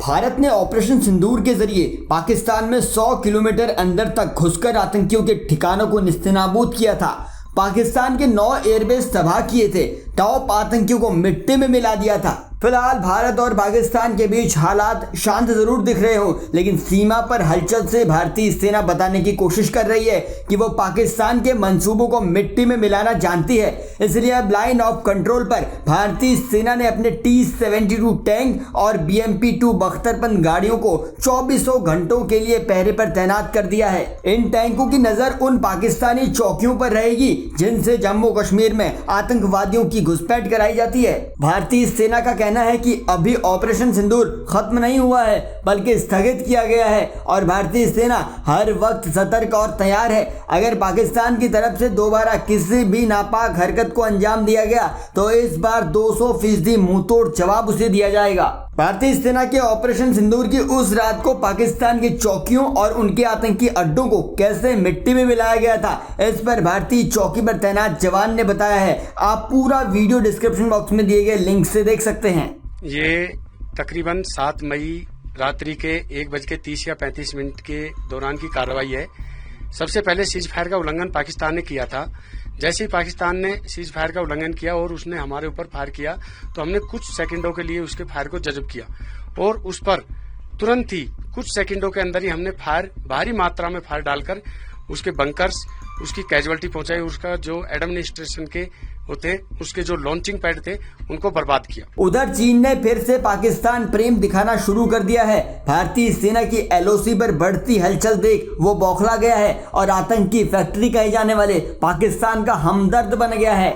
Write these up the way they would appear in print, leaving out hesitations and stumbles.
भारत ने ऑपरेशन सिंदूर के जरिए पाकिस्तान में 100 किलोमीटर अंदर तक घुसकर आतंकियों के ठिकानों को निस्तेनाबूद किया था। पाकिस्तान के 9 एयरबेस तबाह किए थे, टॉप आतंकियों को मिट्टी में मिला दिया था। फिलहाल भारत और पाकिस्तान के बीच हालात शांत जरूर दिख रहे हो, लेकिन सीमा पर हलचल से भारतीय सेना बताने की कोशिश कर रही है कि वो पाकिस्तान के मंसूबों को मिट्टी में मिलाना जानती है। इसलिए अब लाइन ऑफ कंट्रोल पर भारतीय सेना ने अपने T-72 टैंक और BMP-2 बख्तरबंद गाड़ियों को 2400 घंटों के लिए पहरे पर तैनात कर दिया है। इन टैंकों की नजर उन पाकिस्तानी चौकियों पर रहेगी जिनसे जम्मू कश्मीर में आतंकवादियों की घुसपैठ कराई जाती है। भारतीय सेना का कहना है कि अभी ऑपरेशन सिंदूर खत्म नहीं हुआ है, बल्कि स्थगित किया गया है और भारतीय सेना हर वक्त सतर्क और तैयार है। अगर पाकिस्तान की तरफ से दोबारा किसी भी नापाक हरकत को अंजाम दिया गया तो इस बार 200% मुंहतोड़ जवाब उसे दिया जाएगा। भारतीय सेना के ऑपरेशन सिंदूर की उस रात को पाकिस्तान की चौकियों और उनके आतंकी अड्डों को कैसे मिट्टी में मिलाया गया था, इस पर भारतीय चौकी पर तैनात जवान ने बताया है। आप पूरा वीडियो डिस्क्रिप्शन बॉक्स में दिए गए लिंक से देख सकते हैं। ये तकरीबन 7 मई रात्रि के 1:30 या 35 मिनट के दौरान की कार्रवाई है। सबसे पहले सीज फायर का उल्लंघन पाकिस्तान ने किया था। जैसे ही पाकिस्तान ने सीज फायर का उल्लंघन किया और उसने हमारे ऊपर फायर किया तो हमने कुछ सेकंडों के लिए उसके फायर को जज़ब किया और उस पर तुरंत ही कुछ सेकंडों के अंदर ही हमने फायर भारी मात्रा में फायर डालकर उसके बंकर्स, उसकी कैजुअलिटी पहुंचाई, उसका जो एडमिनिस्ट्रेशन के होते उसके जो लॉन्चिंग पैड थे उनको बर्बाद किया। उधर चीन ने फिर से पाकिस्तान प्रेम दिखाना शुरू कर दिया है। भारतीय सेना की LOC पर बढ़ती हलचल देख वो बौखला गया है और आतंकी फैक्ट्री कहे जाने वाले पाकिस्तान का हमदर्द बन गया है।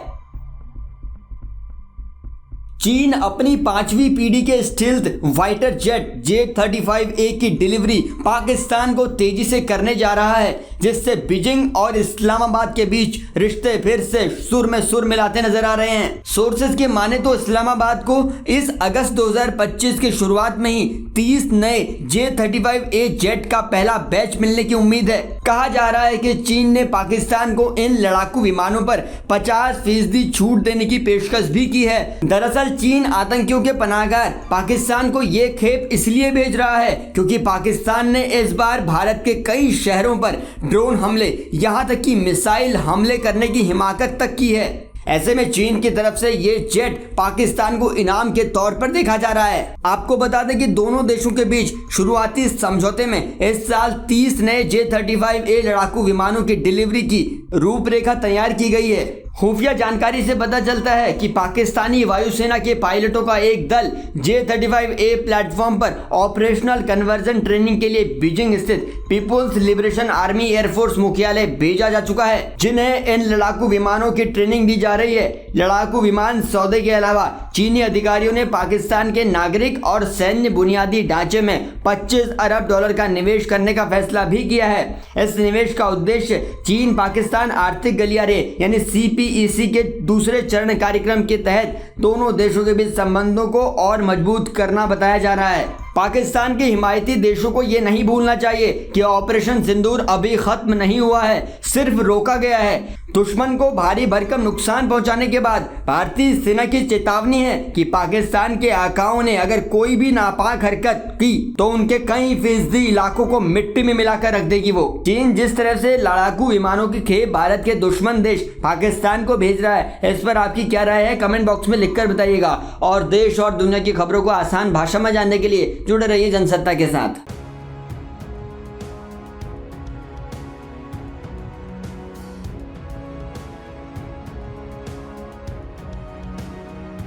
चीन अपनी 5वीं पीढ़ी के स्टील्थ फाइटर जेट J-35A की डिलीवरी पाकिस्तान को तेजी से करने जा रहा है, जिससे बीजिंग और इस्लामाबाद के बीच रिश्ते फिर से सुर में सुर मिलाते नजर आ रहे हैं। सोर्सेज के माने तो इस्लामाबाद को इस अगस्त 2025 की शुरुआत में ही 30 नए J-35A जेट का पहला बैच मिलने की उम्मीद है। कहा जा रहा है कि चीन ने पाकिस्तान को इन लड़ाकू विमानों पर 50% छूट देने की पेशकश भी की है। दरअसल चीन आतंकियों के पनाहगार पाकिस्तान को ये खेप इसलिए भेज रहा है क्योंकि पाकिस्तान ने इस बार भारत के कई शहरों पर ड्रोन हमले, यहां तक कि मिसाइल हमले करने की हिमाकत तक की है। ऐसे में चीन की तरफ से ये जेट पाकिस्तान को इनाम के तौर पर देखा जा रहा है। आपको बता दें कि दोनों देशों के बीच शुरुआती समझौते में इस साल 30 नए J-35A लड़ाकू विमानों की डिलीवरी की रूपरेखा तैयार की गई है। खुफिया जानकारी से पता चलता है कि पाकिस्तानी वायुसेना के पायलटों का एक दल J-35A प्लेटफॉर्म पर ऑपरेशनल कन्वर्जन ट्रेनिंग के लिए बीजिंग स्थित पीपुल्स लिबरेशन आर्मी एयरफोर्स मुख्यालय भेजा जा चुका है, जिन्हें इन लड़ाकू विमानों की ट्रेनिंग दी जा रही है। लड़ाकू विमान सौदे के अलावा चीनी अधिकारियों ने पाकिस्तान के नागरिक और सैन्य बुनियादी ढांचे में $25 अरब का निवेश करने का फैसला भी किया है। इस निवेश का उद्देश्य चीन पाकिस्तान आर्थिक गलियारे यानी CPEC के दूसरे चरण कार्यक्रम के तहत दोनों देशों के बीच संबंधों को और मजबूत करना बताया जा रहा है। पाकिस्तान के हिमायती देशों को यह नहीं भूलना चाहिए कि ऑपरेशन सिंदूर अभी खत्म नहीं हुआ है, सिर्फ रोका गया है। दुश्मन को भारी भरकम नुकसान पहुंचाने के बाद भारतीय सेना की चेतावनी है कि पाकिस्तान के आकाओं ने अगर कोई भी नापाक हरकत की तो उनके कई फीसदी इलाकों को मिट्टी में मिलाकर रख देगी वो। चीन जिस तरह से लड़ाकू विमानों की खेप भारत के दुश्मन देश पाकिस्तान को भेज रहा है, इस पर आपकी क्या राय है कमेंट बॉक्स में लिखकर बताइएगा। और देश और दुनिया की खबरों को आसान भाषा में जानने के लिए जुड़े रहिए जनसत्ता के साथ।